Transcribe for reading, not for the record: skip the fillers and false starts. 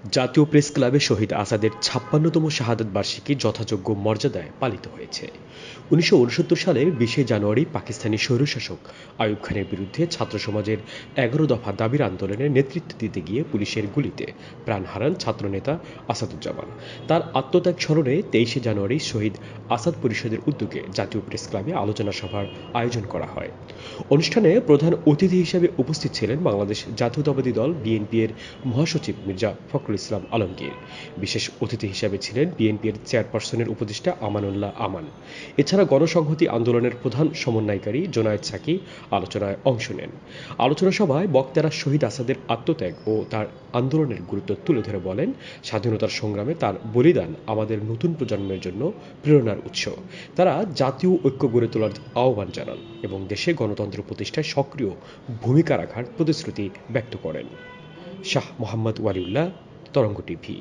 জাতীয় প্রেস ক্লাবে শহীদ আসাদের ৫৬তম শাহাদাত বার্ষিকী যথাযোগ্য মর্যাদায় পালিত হয়েছে। ১৯৬৯ সালের ২০ জানুয়ারি পাকিস্তানি স্বৈরশাসক আইয়ুব খানের বিরুদ্ধে ছাত্র সমাজের ১১ দফা দাবির আন্দোলনে নেতৃত্ব দিতে গিয়ে পুলিশের গুলিতে প্রাণ হারান ছাত্রনেতা আসাদুজ্জামান। তার আত্মত্যাগ স্মরণে ২৩ জানুয়ারি শহীদ আসাদ পরিষদের উদ্যোগে জাতীয় প্রেস ক্লাবে আলোচনা সভার আয়োজন করা হয়। অনুষ্ঠানে প্রধান অতিথি হিসেবে উপস্থিত ছিলেন বাংলাদেশ জাতীয়তাবাদী দল বিএনপি এর মহাসচিব মির্জা ফখরুল ইসলাম আলমগীর। বিশেষ অতিথি হিসেবে ছিলেন বিএনপির চেয়ারপারসনের উপদেষ্টা আমানুল্লাহ আমান। এছাড়া গণসংহতি আন্দোলনের প্রধান সমন্বয়কারী জোনায়েদ সাকি আলোচনায় অংশ নেন। আলোচনা সভায় বক্তারা শহীদ আসাদের আত্মত্যাগ ও তার আন্দোলনের গুরুত্ব তুলে ধরে বলেন, স্বাধীনতার সংগ্রামে তার বলিদান আমাদের নতুন প্রজন্মের জন্য প্রেরণার উৎস। তারা জাতীয় ঐক্য গড়ে তোলার আহ্বান জানান এবং দেশে গণতন্ত্র প্রতিষ্ঠায় সক্রিয় ভূমিকা রাখার প্রতিশ্রুতি ব্যক্ত করেন। শাহ মোহাম্মদ ওয়ালিউল্লাহ, তরঙ্গ টিভি।